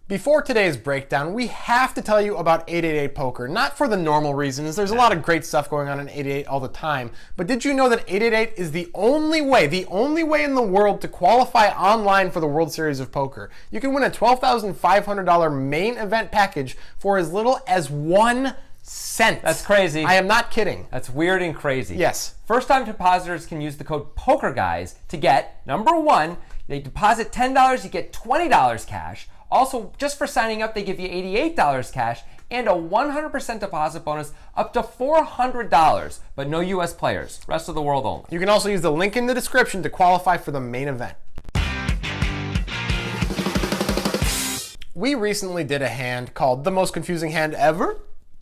Before today's breakdown, we have to tell you about 888 Poker, not for the normal reasons. There's a lot of great stuff going on in 888 all the time, but did you know that 888 is the only way in the world to qualify online for the World Series of Poker? You can win a $12,500 main event package for as little as 1 cent. That's crazy. I am not kidding. That's weird and crazy. Yes. First-time depositors can use the code POKERGUYS to get, number one, they deposit $10, you get $20 cash. Also, just for signing up, they give you $88 cash and a 100% deposit bonus up to $400, but no US players. Rest of the world only. You can also use the link in the description to qualify for the main event. We recently did a hand called The Most Confusing Hand Ever.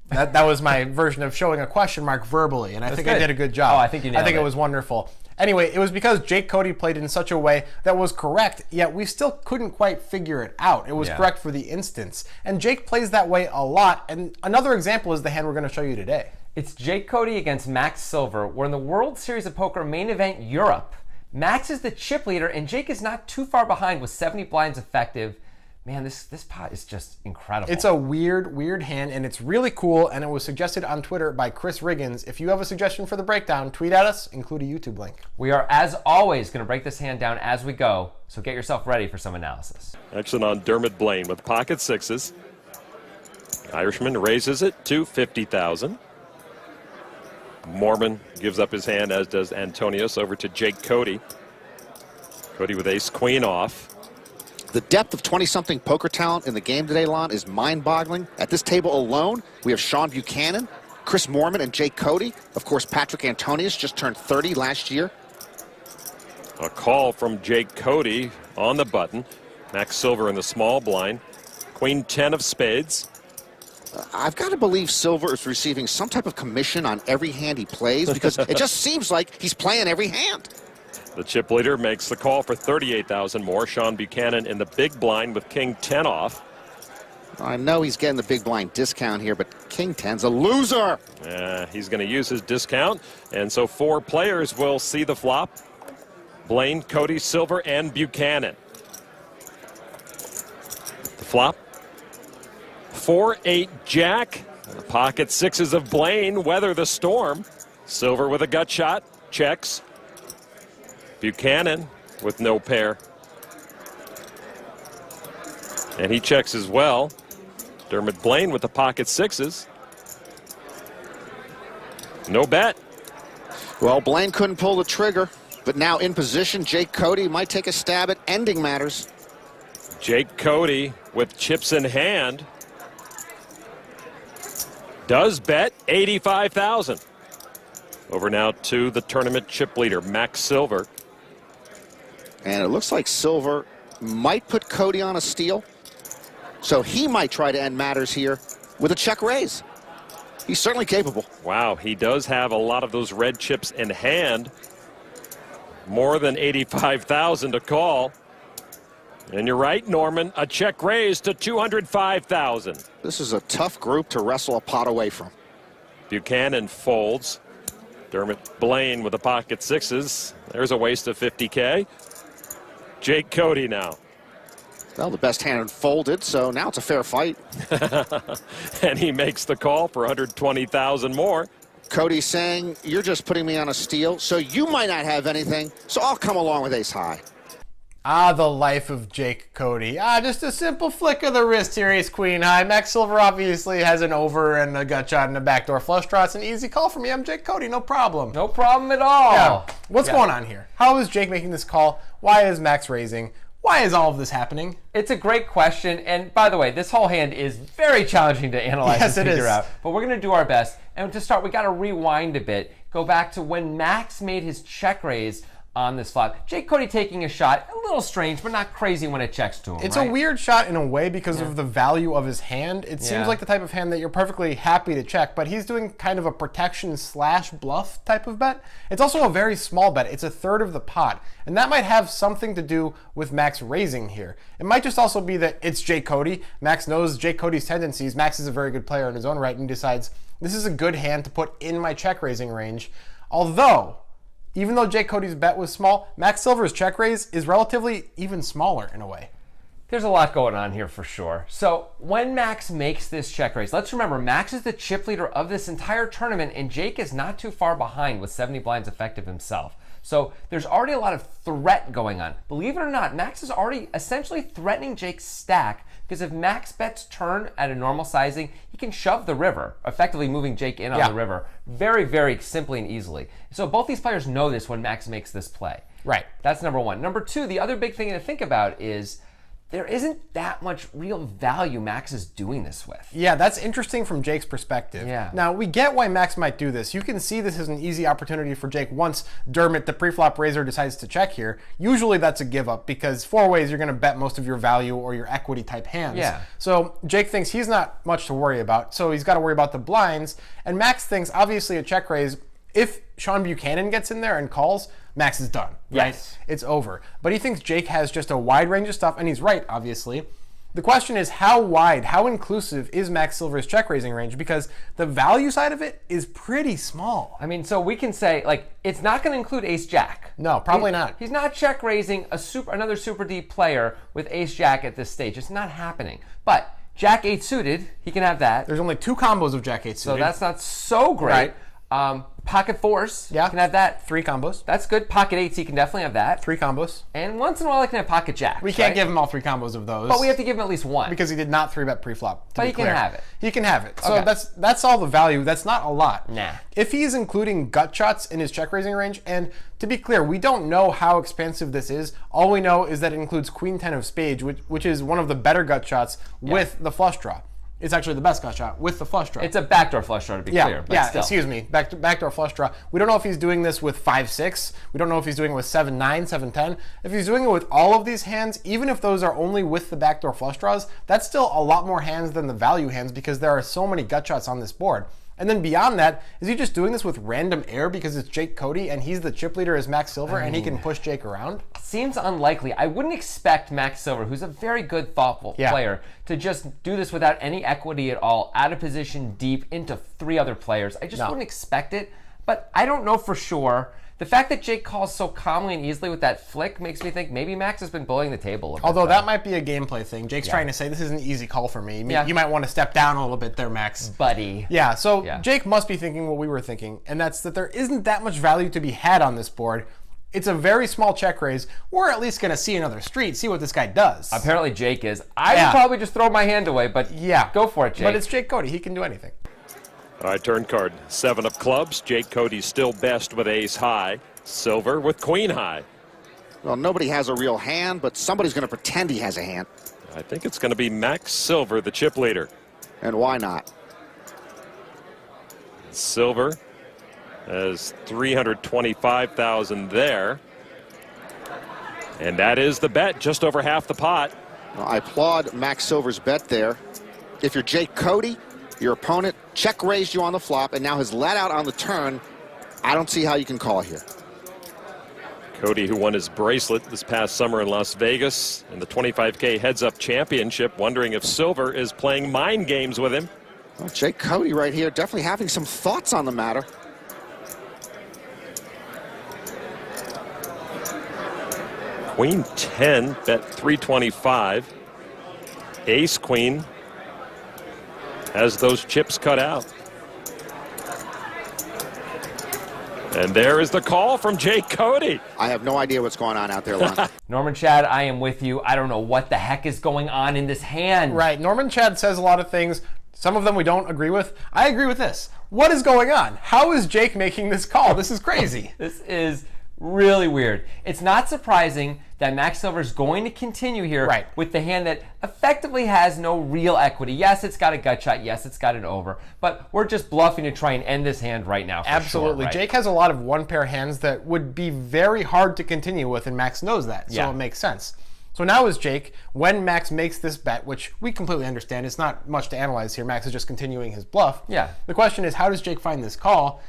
That was my version of showing a question mark verbally, and I think I did a good job. Oh, I think you nailed it. I think it was wonderful. Anyway, it was because Jake Cody played in such a way that was correct, yet we still couldn't quite figure it out. It was correct for the instance. And Jake plays that way a lot, and another example is the hand we're going to show you today. It's Jake Cody against Max Silver. We're in the World Series of Poker main event Europe. Max is the chip leader, and Jake is not too far behind with 70 blinds effective. Man, this pot is just incredible. It's a weird hand, and it's really cool, and it was suggested on Twitter by Chris Riggins. If you have a suggestion for the breakdown, tweet at us, include a YouTube link. We are, as always, going to break this hand down as we go, so get yourself ready for some analysis. Action on Dermot Blaine with pocket sixes. Irishman raises it to 50,000. Mormon gives up his hand, as does Antonius, over to Jake Cody. Cody with ace-queen off. The depth of 20-something poker talent in the game today, Lon, is mind-boggling. At this table alone, we have Sean Buchanan, Chris Mormon, and Jake Cody. Of course, Patrick Antonius just turned 30 last year. A call from Jake Cody on the button. Max Silver in the small blind. Queen 10 of spades. I've got to believe Silver is receiving some type of commission on every hand he plays because it just seems like he's playing every hand. The chip leader makes the call for 38,000 more. Sean Buchanan in the big blind with king 10 off. I know he's getting the big blind discount here, but king 10's a loser. He's going to use his discount, and so 4 players will see the flop. Blaine, Cody, Silver, and Buchanan. The flop. 4-8 jack. The pocket sixes of Blaine weather the storm. Silver with a gut shot. Checks. Buchanan with no pair. And he checks as well. Dermot Blaine with the pocket sixes. No bet. Well, Blaine couldn't pull the trigger, but now in position, Jake Cody might take a stab at ending matters. Jake Cody with chips in hand does bet 85,000. Over now to the tournament chip leader, Max Silver. And it looks like Silver might put Cody on a steal. So he might try to end matters here with a check raise. He's certainly capable. Wow, he does have a lot of those red chips in hand. More than 85,000 to call. And you're right, Norman, a check raise to 205,000. This is a tough group to wrestle a pot away from. Buchanan folds. Dermot Blaine with the pocket sixes. There's a waste of 50K. Jake Cody now. Well, the best hand folded, so now it's a fair fight. And he makes the call for 120,000 more. Cody saying, you're just putting me on a steal, so you might not have anything, so I'll come along with ace high. Ah, the life of Jake Cody. Just a simple flick of the wrist here, ace queen high. Max Silver obviously has an over and a gut shot and a backdoor flush draw. It's an easy call for me. I'm Jake Cody, no problem. No problem at all. Yeah. What's going on here? How is Jake making this call? Why is Max raising? Why is all of this happening? It's a great question, and by the way, this whole hand is very challenging to analyze and figure out, but we're going to do our best. And to start, we got to rewind a bit, go back to when Max made his check raise on this flop. Jake Cody taking a shot, a little strange, but not crazy when it checks to him. It's a weird shot in a way because of the value of his hand. It seems like the type of hand that you're perfectly happy to check, but he's doing kind of a protection slash bluff type of bet. It's also a very small bet. It's a third of the pot, and that might have something to do with Max raising here. It might just also be that it's Jake Cody. Max knows Jake Cody's tendencies. Max is a very good player in his own right and decides this is a good hand to put in my check raising range. Although, even though Jake Cody's bet was small, Max Silver's check raise is relatively even smaller in a way. There's a lot going on here for sure. So when Max makes this check raise, let's remember Max is the chip leader of this entire tournament, and Jake is not too far behind with 70 blinds effective himself. So there's already a lot of threat going on. Believe it or not, Max is already essentially threatening Jake's stack, because if Max bets turn at a normal sizing, he can shove the river, effectively moving Jake in on the river very, very simply and easily. So both these players know this when Max makes this play. Right. That's number one. Number two, the other big thing to think about is there isn't that much real value Max is doing this with. Yeah, that's interesting from Jake's perspective. Yeah. Now, we get why Max might do this. You can see this is an easy opportunity for Jake once Dermot, the pre-flop raiser, decides to check here. Usually that's a give up, because four ways you're going to bet most of your value or your equity type hands. Yeah. So Jake thinks he's not much to worry about, so he's got to worry about the blinds. And Max thinks obviously a check raise, if Sean Buchanan gets in there and calls, Max is done, right? Yes. It's over. But he thinks Jake has just a wide range of stuff, and he's right, obviously. The question is, how wide, how inclusive is Max Silver's check raising range? Because the value side of it is pretty small. I mean, so we can say, like, it's not going to include ace-jack. No, probably not. He's not check raising another super deep player with ace-jack at this stage. It's not happening. But Jack 8 suited, he can have that. There's only 2 combos of Jack 8 suited. So that's not so great. Right. Pocket fours, Yeah. you can have that. 3 combos. That's good. Pocket eights, he can definitely have that. 3 combos. And once in a while, he can have pocket jacks. We can't right? give him all 3 combos of those. But we have to give him at least one. because he did not 3-bet pre-flop. But he can have it. He can have it. So Okay. that's all the value. That's not a lot. Nah. If he's including gut shots in his check raising range, and to be clear, we don't know how expansive this is. All we know is that it includes Queen 10 of spades, which is one of the better gut shots with the flush draw. It's actually the best gut shot with the flush draw. It's a backdoor flush draw, to be clear. But still. Excuse me. Backdoor flush draw. We don't know if he's doing this with 5-6. We don't know if he's doing it with 7-9, 7-10. If he's doing it with all of these hands, even if those are only with the backdoor flush draws, that's still a lot more hands than the value hands, because there are so many gut shots on this board. And then beyond that, is he just doing this with random air because it's Jake Cody and he's the chip leader as Max Silver and he can push Jake around? Seems unlikely. I wouldn't expect Max Silver, who's a very good, thoughtful player, to just do this without any equity at all, out of position, deep, into 3 other players. I just wouldn't expect it, but I don't know for sure. The fact that Jake calls so calmly and easily with that flick makes me think maybe Max has been bullying the table a bit. Although that might be a gameplay thing. Jake's trying to say, this is an easy call for me. You might want to step down a little bit there, Max. Buddy. Yeah, so Jake must be thinking what we were thinking, and that's that there isn't that much value to be had on this board. It's a very small check raise. We're at least going to see another street, see what this guy does. Apparently Jake is. I would probably just throw my hand away, but go for it, Jake. But it's Jake Cody. He can do anything. All right, turn card. 7 of clubs. Jake Cody's still best with ace high. Silver with queen high. Well, nobody has a real hand, but somebody's going to pretend he has a hand. I think it's going to be Max Silver, the chip leader. And why not? Silver has 325,000 there. And that is the bet, just over half the pot. Well, I applaud Max Silver's bet there. If you're Jake Cody, your opponent check raised you on the flop and now has let out on the turn. I don't see how you can call here. Cody, who won his bracelet this past summer in Las Vegas in the 25K Heads-Up Championship, wondering if Silver is playing mind games with him. Well, Jake Cody right here definitely having some thoughts on the matter. Queen 10, bet 325. Ace Queen has those chips cut out. And there is the call from Jake Cody. I have no idea what's going on out there, Lon. Norman Chad, I am with you. I don't know what the heck is going on in this hand. Right. Norman Chad says a lot of things. Some of them we don't agree with. I agree with this. What is going on? How is Jake making this call? This is crazy. This is really weird. It's not surprising that Max Silver is going to continue here with the hand that effectively has no real equity. Yes, it's got a gut shot. Yes, it's got an over. But we're just bluffing to try and end this hand right now. Absolutely. Sure, right? Jake has a lot of one-pair hands that would be very hard to continue with, and Max knows that, so it makes sense. So now is Jake, when Max makes this bet, which we completely understand, it's not much to analyze here. Max is just continuing his bluff. Yeah. The question is, how does Jake find this call?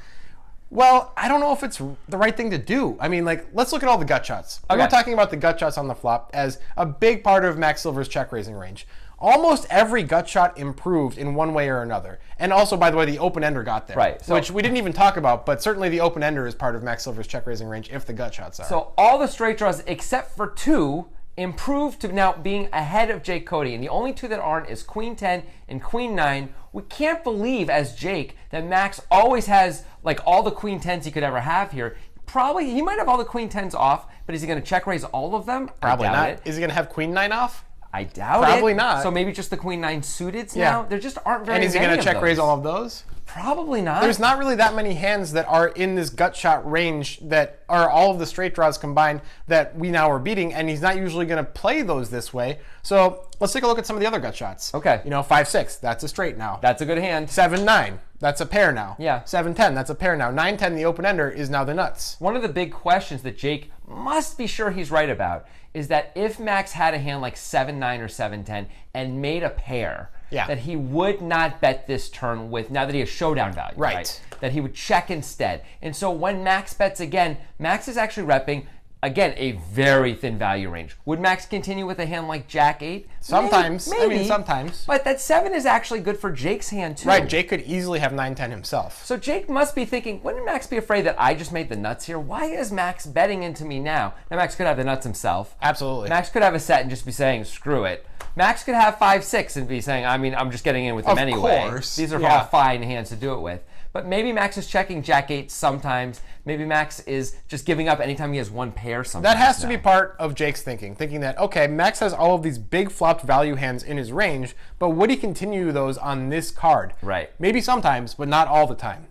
Well, I don't know if it's the right thing to do. I mean, like, let's look at all the gut shots. Okay. We're talking about the gut shots on the flop as a big part of Max Silver's check raising range. Almost every gut shot improved in one way or another. And also, by the way, the open-ender got there. Right. So, which we didn't even talk about, but certainly the open-ender is part of Max Silver's check raising range if the gut shots are. So all the straight draws except for 2 improved to now being ahead of Jake Cody. And the only two that aren't is Queen 10 and Queen 9. We can't believe, as Jake, that Max always has like all the Queen 10s he could ever have here. Probably, he might have all the Queen 10s off, but is he going to check raise all of them? Probably I doubt not. it. Is he going to have Queen 9 off? I doubt it. Probably not. So maybe just the Queen 9 suiteds now? There just aren't very many. And is he going to check raise all of those? Probably not. There's not really that many hands that are in this gut shot range that are all of the straight draws combined that we now are beating, and he's not usually going to play those this way. So let's take a look at some of the other gut shots. Okay. 5-6, that's a straight now. That's a good hand. 7-9, that's a pair now. Yeah. 7-10, that's a pair now. 9-10, the open ender, is now the nuts. One of the big questions that Jake must be sure he's right about is that if Max had a hand like 7-9 or 7-10 and made a pair, that he would not bet this turn with, now that he has showdown value, right? That he would check instead. And so when Max bets again, Max is actually repping, again, a very thin value range. Would Max continue with a hand like Jack 8? Sometimes. Maybe. I mean, sometimes. But that 7 is actually good for Jake's hand, too. Right, Jake could easily have 9-10 himself. So Jake must be thinking, wouldn't Max be afraid that I just made the nuts here? Why is Max betting into me now? Now, Max could have the nuts himself. Absolutely. Max could have a set and just be saying, screw it. Max could have 5-6 and be saying, I'm just getting in with him anyway. Of course. These are all fine hands to do it with. But maybe Max is checking Jack 8 sometimes. Maybe Max is just giving up anytime he has one pair sometimes. That has to be part of Jake's thinking that, okay, Max has all of these big flopped value hands in his range, but would he continue those on this card? Right. Maybe sometimes, but not all the time.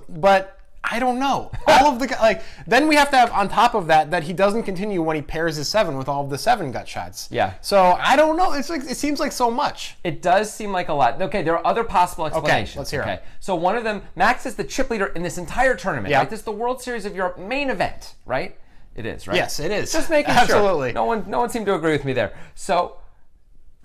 But I don't know. All of the then we have to have on top of that he doesn't continue when he pairs his 7 with all of the 7 gut shots. Yeah. So I don't know. It's like it seems like so much. It does seem like a lot. Okay, there are other possible explanations. Okay, let's hear it. So one of them, Max is the chip leader in this entire tournament, right? This is the World Series of Europe main event, right? It is, right? Yes, it is. Just making Absolutely. sure. No one seemed to agree with me there. So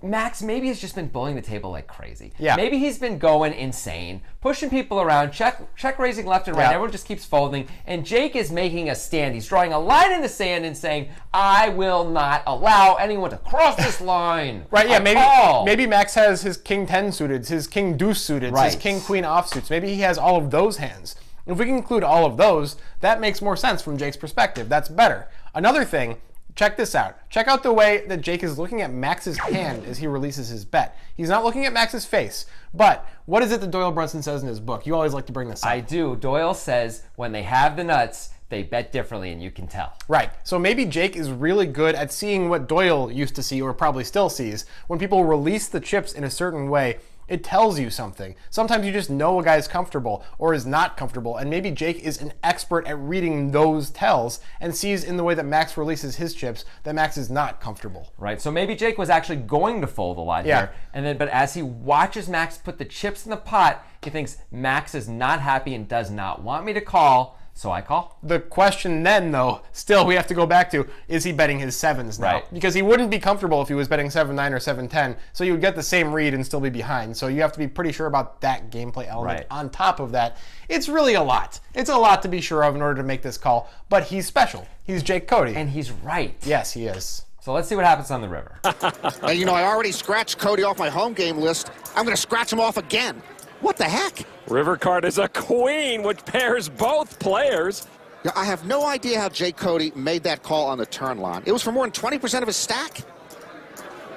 Max maybe has just been bullying the table like crazy. Yeah. Maybe he's been going insane, pushing people around, check raising left and right. Yeah. Everyone just keeps folding. And Jake is making a stand. He's drawing a line in the sand and saying, I will not allow anyone to cross this line. Right, yeah, maybe Max has his king 10 suited, his king deuce suited, his king queen offsuits. Maybe he has all of those hands. If we can include all of those, that makes more sense from Jake's perspective. That's better. Another thing, check this out. Check out the way that Jake is looking at Max's hand as he releases his bet. He's not looking at Max's face. But what is it that Doyle Brunson says in his book? You always like to bring this up. I do. Doyle says when they have the nuts, they bet differently, and you can tell. Right. So maybe Jake is really good at seeing what Doyle used to see, or probably still sees. When people release the chips in a certain way, it tells you something. Sometimes you just know a guy's comfortable or is not comfortable, and maybe Jake is an expert at reading those tells and sees in the way that Max releases his chips that Max is not comfortable. Right, so maybe Jake was actually going to fold a lot here, but as he watches Max put the chips in the pot, he thinks Max is not happy and does not want me to call, so I call. The question then, though, still we have to go back to, is he betting his 7s now? Right. Because he wouldn't be comfortable if he was betting 7-9 or 7-10, so you would get the same read and still be behind. So you have to be pretty sure about that gameplay element. Right. On top of that, it's really a lot. It's a lot to be sure of in order to make this call, but he's special. He's Jake Cody. And he's right. Yes, he is. So let's see what happens on the river. And I already scratched Cody off my home game list. I'm going to scratch him off again. What the heck? River card is a queen, which pairs both players. Yeah, I have no idea how Jake Cody made that call on the turn line. It was for more than 20% of his stack.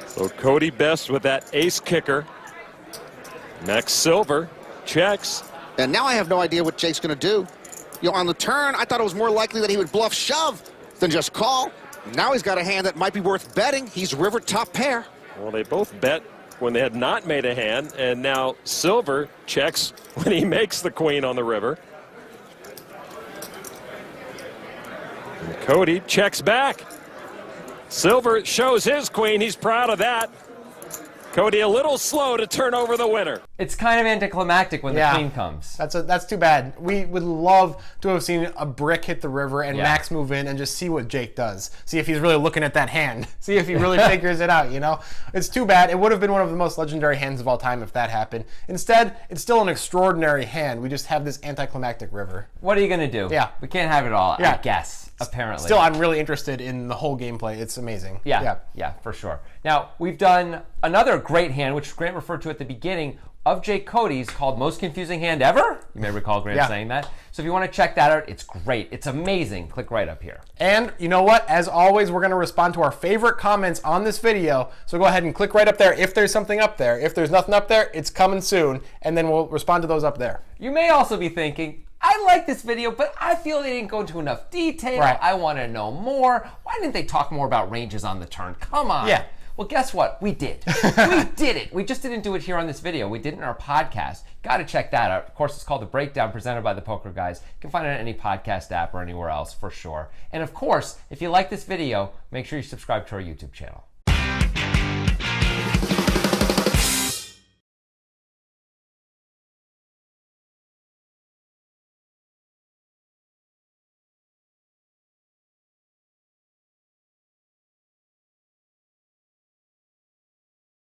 So Cody best with that ace kicker. Max Silver checks. And now I have no idea what Jake's going to do. On the turn, I thought it was more likely that he would bluff shove than just call. Now he's got a hand that might be worth betting. He's river top pair. Well, they both bet when they had not made a hand, and now Silver checks when he makes the queen on the river. And Cody checks back. Silver shows his queen. He's proud of that. Cody a little slow to turn over the winner. It's kind of anticlimactic when the queen comes. That's too bad. We would love to have seen a brick hit the river and Max move in and just see what Jake does. See if he's really looking at that hand. See if he really figures it out, It's too bad. It would have been one of the most legendary hands of all time if that happened. Instead, it's still an extraordinary hand. We just have this anticlimactic river. What are you going to do? Yeah. We can't have it all, I guess, apparently. Still, I'm really interested in the whole gameplay. It's amazing. Yeah, for sure. Now, we've done another great hand, which Grant referred to at the beginning, of Jake Cody's called Most Confusing Hand Ever. You may recall Grant saying that. So if you want to check that out, it's great. It's amazing. Click right up here. And you know what? As always, we're going to respond to our favorite comments on this video. So go ahead and click right up there if there's something up there. If there's nothing up there, it's coming soon. And then we'll respond to those up there. You may also be thinking, I like this video, but I feel they didn't go into enough detail. Right. I want to know more. Why didn't they talk more about ranges on the turn? Come on. Yeah. Well, guess what? We did. We did it. We just didn't do it here on this video. We did it in our podcast. Got to check that out. Of course, it's called The Breakdown, presented by the Poker Guys. You can find it on any podcast app or anywhere else for sure. And of course, if you like this video, make sure you subscribe to our YouTube channel.